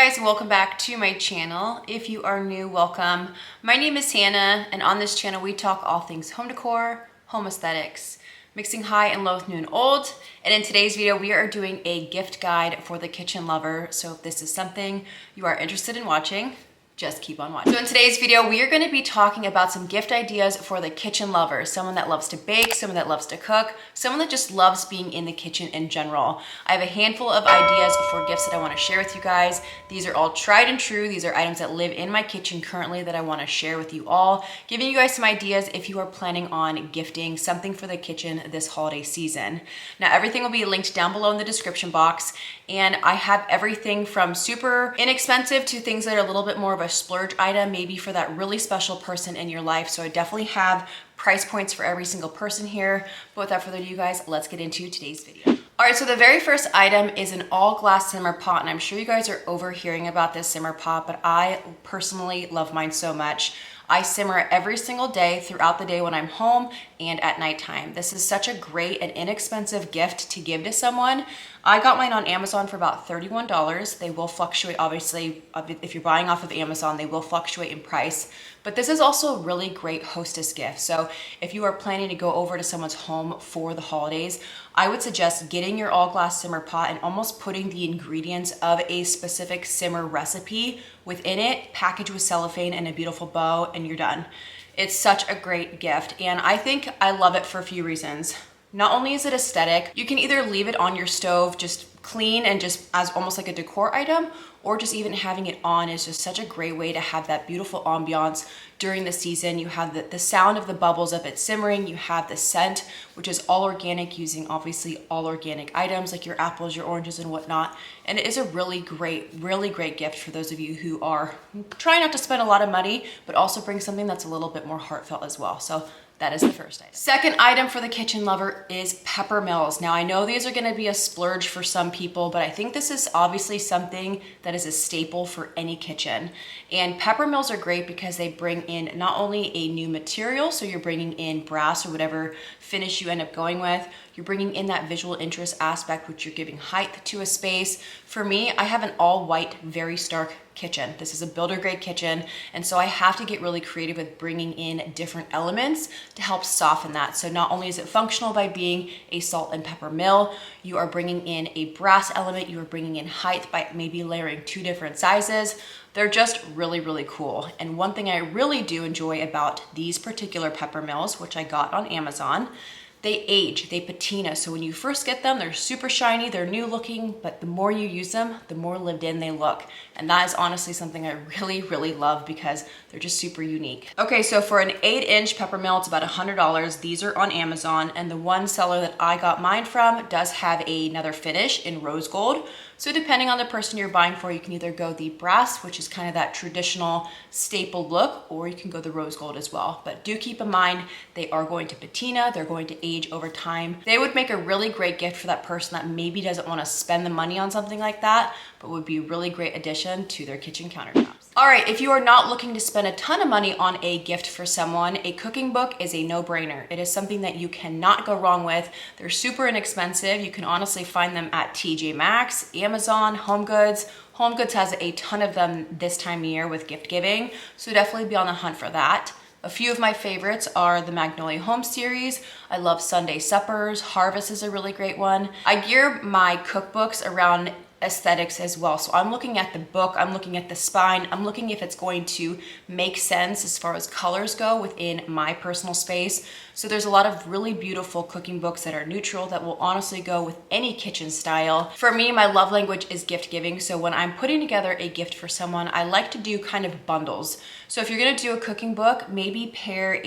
guys, and welcome back to my channel. If you are new, welcome. My name is Hannah, and on this channel we talk all things home decor, home aesthetics, mixing high and low with new and old. And in today's video, we are doing a gift guide for the kitchen lover. So if this is something you are interested in watching, just keep on watching. So in today's video, we are going to be talking about some gift ideas for the kitchen lover. Someone that loves to bake, someone that loves to cook, someone that just loves being in the kitchen in general. I have a handful of ideas for gifts that I want to share with you guys. These are all tried and true. These are items that live in my kitchen currently that I want to share with you all, giving you guys some ideas if you are planning on gifting something for the kitchen this holiday season. Now, everything will be linked down below in the description box, and I have everything from super inexpensive to things that are a little bit more of a splurge item, maybe for that really special person in your life. So I definitely have price points for every single person here. But without further ado, guys, let's get into today's video. All right, so the very first item is an all glass simmer pot, and I'm sure you guys are overhearing about this simmer pot, but I personally love mine so much. I simmer every single day throughout the day when I'm home and at nighttime. This is such a great and inexpensive gift to give to someone. I got mine on Amazon for about $31. They will fluctuate, obviously, if you're buying off of Amazon, they will fluctuate in price. But this is also a really great hostess gift. So if you are planning to go over to someone's home for the holidays, I would suggest getting your all glass simmer pot and almost putting the ingredients of a specific simmer recipe within it, packaged with cellophane and a beautiful bow, and you're done. It's such a great gift, and I think I love it for a few reasons. Not only is it aesthetic, you can either leave it on your stove just clean and just as almost like a decor item, or just even having it on is just such a great way to have that beautiful ambiance during the season. You have the sound of the bubbles of it simmering, you have the scent, which is all organic, using obviously all organic items like your apples, your oranges, and whatnot. And it is a really great gift for those of you who are trying not to spend a lot of money, but also bring something that's a little bit more heartfelt as well. So that is the first item. Second item for the kitchen lover is pepper mills. Now I know these are gonna be a splurge for some people, but I think this is obviously something that is a staple for any kitchen. And pepper mills are great because they bring in not only a new material, so you're bringing in brass or whatever finish you end up going with, you're bringing in that visual interest aspect, which you're giving height to a space. For me, I have an all white, very stark kitchen. This is a builder grade kitchen, and so I have to get really creative with bringing in different elements to help soften that. So not only is it functional by being a salt and pepper mill, you are bringing in a brass element, you are bringing in height by maybe layering two different sizes. They're just really cool. And one thing I really do enjoy about these particular pepper mills, which I got on Amazon, they age, they patina. So when you first get them, they're super shiny, they're new looking, but the more you use them, the more lived in they look. And that is honestly something I really love because they're just super unique. Okay, so for an 8-inch pepper mill, it's about $100. These are on Amazon, and the one seller that I got mine from does have another finish in rose gold. So depending on the person you're buying for, you can either go the brass, which is kind of that traditional staple look, or you can go the rose gold as well. But do keep in mind, they are going to patina, they're going to age over time. They would make a really great gift for that person that maybe doesn't want to spend the money on something like that, but would be a really great addition to their kitchen countertops. All right, if you are not looking to spend a ton of money on a gift for someone, a cooking book is a no-brainer. It is something that you cannot go wrong with. They're super inexpensive. You can honestly find them at TJ Maxx, Amazon, HomeGoods. HomeGoods has a ton of them this time of year with gift giving, so definitely be on the hunt for that. A few of my favorites are the Magnolia Home series. I love Sunday Suppers. Harvest is a really great one. I gear my cookbooks around aesthetics as well. So I'm looking at the book, I'm looking at the spine, I'm looking if it's going to make sense as far as colors go within my personal space. So there's a lot of really beautiful cooking books that are neutral that will honestly go with any kitchen style. For me, my love language is gift giving. So when I'm putting together a gift for someone, I like to do kind of bundles. So if you're gonna do a cooking book, maybe pair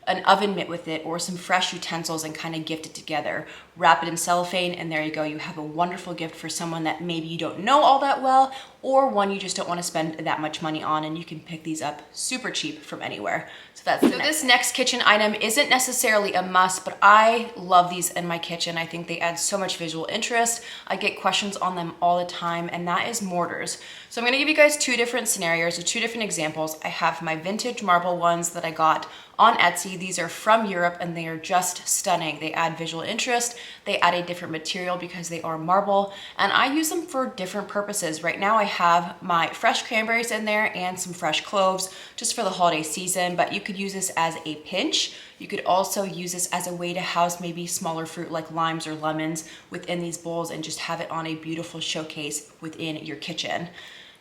an oven mitt with it or some fresh utensils and kind of gift it together. Wrap it in cellophane, and there you go. You have a wonderful gift for someone that maybe you don't know all that well, or one you just don't want to spend that much money on, and you can pick these up super cheap from anywhere. So this next kitchen item isn't necessarily a must, but I love these in my kitchen. I think they add so much visual interest. I get questions on them all the time, and that is mortars. So I'm gonna give you guys two different scenarios or two different examples. I have my vintage marble ones that I got on Etsy. These are from Europe, and they are just stunning. They add visual interest. They add a different material because they are marble, and I use them for different purposes. Right now I have my fresh cranberries in there and some fresh cloves just for the holiday season, but you could use this as a pinch. You could also use this as a way to house maybe smaller fruit like limes or lemons within these bowls and just have it on a beautiful showcase within your kitchen.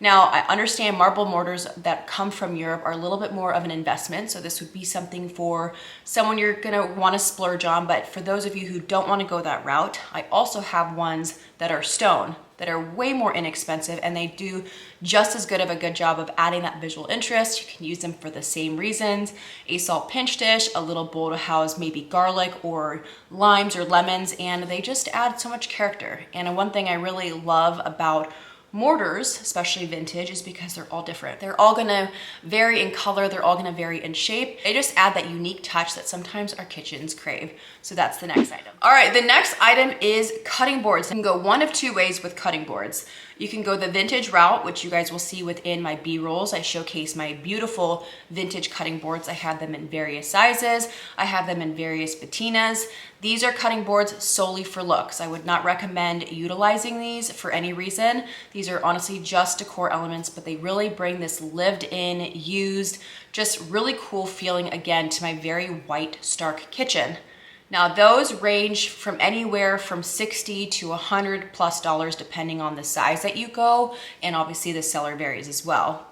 Now, I understand marble mortars that come from Europe are a little bit more of an investment, so this would be something for someone you're gonna wanna splurge on, but for those of you who don't wanna go that route, I also have ones that are stone, that are way more inexpensive, and they do just as good of a good job of adding that visual interest. You can use them for the same reasons. A salt pinch dish, a little bowl to house maybe garlic or limes or lemons, and they just add so much character. And one thing I really love about mortars, especially vintage, is because they're all different. They're all gonna vary in color, they're all gonna vary in shape. They just add that unique touch that sometimes our kitchens crave. So that's the next item. All right, the next item is cutting boards. You can go one of two ways with cutting boards. You can go the vintage route, which you guys will see within my B-rolls. I showcase my beautiful vintage cutting boards. I have them in various sizes. I have them in various patinas. These are cutting boards solely for looks. I would not recommend utilizing these for any reason. These are honestly just decor elements, but they really bring this lived in, used, just really cool feeling again to my very white, stark kitchen. Now those range from anywhere from $60 to $100+ depending on the size that you go, and obviously the seller varies as well.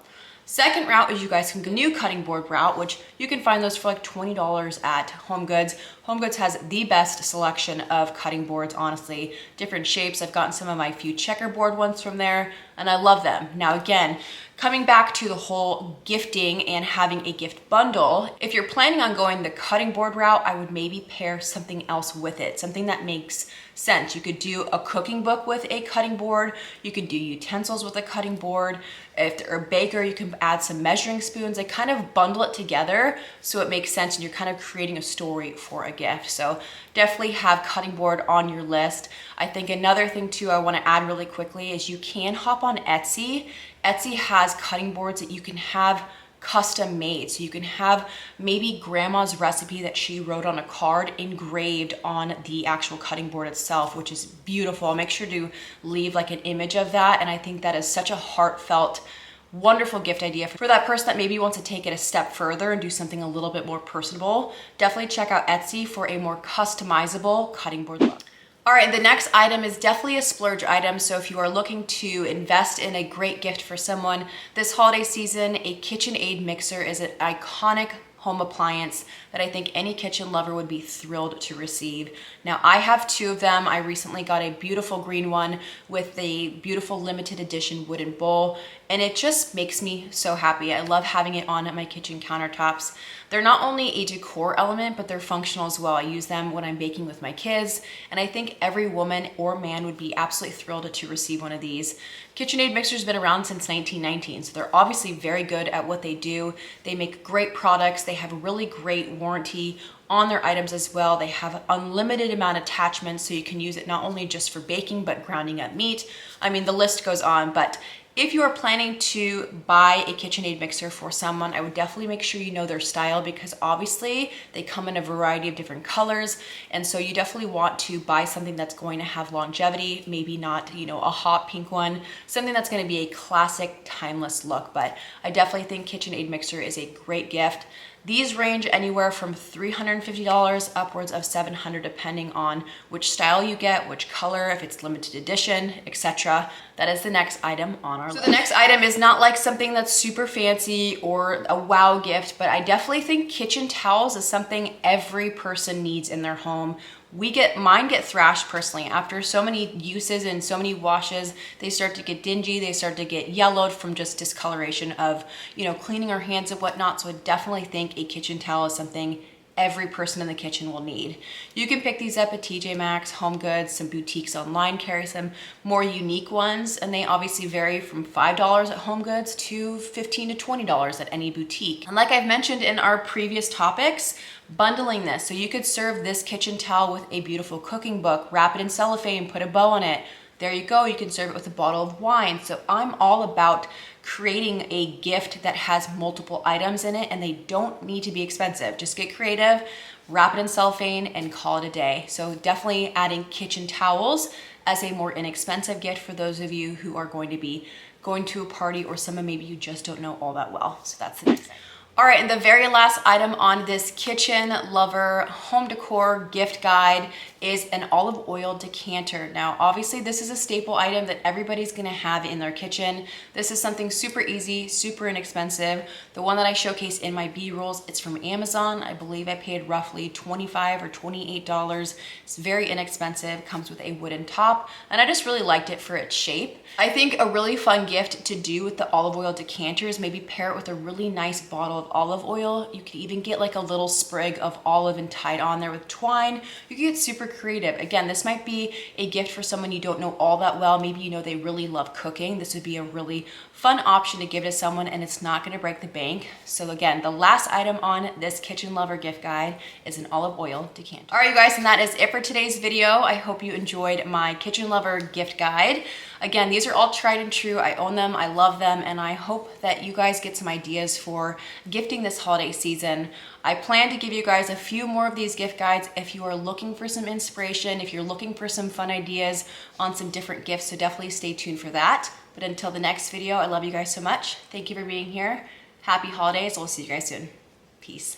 Second route is you guys can go new cutting board route, which you can find those for like $20 at HomeGoods. HomeGoods has the best selection of cutting boards, honestly. Different shapes. I've gotten some of my few checkerboard ones from there, and I love them. Now again, coming back to the whole gifting and having a gift bundle, if you're planning on going the cutting board route, I would maybe pair something else with it, something that makes sense. You could do a cooking book with a cutting board. You could do utensils with a cutting board. If you're a baker, you can add some measuring spoons. They kind of bundle it together so it makes sense and you're kind of creating a story for a gift. So definitely have cutting board on your list. I think another thing too I want to add really quickly is you can hop on Etsy. Etsy has cutting boards that you can have custom made. So you can have maybe grandma's recipe that she wrote on a card engraved on the actual cutting board itself, which is beautiful. I'll make sure to leave like an image of that. And I think that is such a heartfelt, wonderful gift idea for that person that maybe wants to take it a step further and do something a little bit more personable. Definitely check out Etsy for a more customizable cutting board look. All right, the next item is definitely a splurge item. So if you are looking to invest in a great gift for someone this holiday season, a KitchenAid mixer is an iconic home appliance that I think any kitchen lover would be thrilled to receive. Now I have two of them. I recently got a beautiful green one with a beautiful limited edition wooden bowl, and it just makes me so happy. I love having it on my kitchen countertops. They're not only a decor element, but they're functional as well. I use them when I'm baking with my kids, and I think every woman or man would be absolutely thrilled to receive one of these. KitchenAid mixer's been around since 1919, so they're obviously very good at what they do. They make great products. They have a really great warranty on their items as well. They have an unlimited amount of attachments, so you can use it not only just for baking, but grounding up meat. I mean, the list goes on, but if you are planning to buy a KitchenAid mixer for someone, I would definitely make sure you know their style, because obviously they come in a variety of different colors. And so you definitely want to buy something that's going to have longevity, maybe not, you know, a hot pink one, something that's going to be a classic, timeless look. But I definitely think KitchenAid mixer is a great gift. These range anywhere from $350 upwards of $700 depending on which style you get, which color, if it's limited edition, etc. That is the next item on our list. So the next item is not like something that's super fancy or a wow gift, but I definitely think kitchen towels is something every person needs in their home. Mine get thrashed personally. After so many uses and so many washes, they start to get dingy, they start to get yellowed from just discoloration of, you know, cleaning our hands and whatnot. So I definitely think a kitchen towel is something every person in the kitchen will need. You can pick these up at TJ Maxx, HomeGoods, some boutiques online carry some more unique ones, and they obviously vary from $5 at HomeGoods to $15 to $20 at any boutique. And like I've mentioned in our previous topics, bundling this, so you could serve this kitchen towel with a beautiful cooking book, wrap it in cellophane, put a bow on it, There you go, you can serve it with a bottle of wine. So I'm all about creating a gift that has multiple items in it, and they don't need to be expensive. Just get creative, wrap it in cellophane, and call it a day. So definitely adding kitchen towels as a more inexpensive gift for those of you who are going to be going to a party or someone maybe you just don't know all that well. So that's the next thing. All right, and the very last item on this kitchen lover home decor gift guide is an olive oil decanter. Now, obviously this is a staple item that everybody's gonna have in their kitchen. This is something super easy, super inexpensive. The one that I showcase in my B-rolls, it's from Amazon. I believe I paid roughly $25 or $28. It's very inexpensive, comes with a wooden top, and I just really liked it for its shape. I think a really fun gift to do with the olive oil decanter is maybe pair it with a really nice bottle of olive oil. You could even get like a little sprig of olive and tie it on there with twine. You can get super creative. Again, this might be a gift for someone you don't know all that well. Maybe you know they really love cooking. This would be a really fun option to give to someone, and it's not gonna break the bank. So again, the last item on this kitchen lover gift guide is an olive oil decanter. All right, you guys, and that is it for today's video. I hope you enjoyed my kitchen lover gift guide. Again, these are all tried and true. I own them, I love them, and I hope that you guys get some ideas for gifting this holiday season. I plan to give you guys a few more of these gift guides if you are looking for some inspiration, if you're looking for some fun ideas on some different gifts, so definitely stay tuned for that. But until the next video, I love you guys so much. Thank you for being here. Happy holidays. We'll see you guys soon. Peace.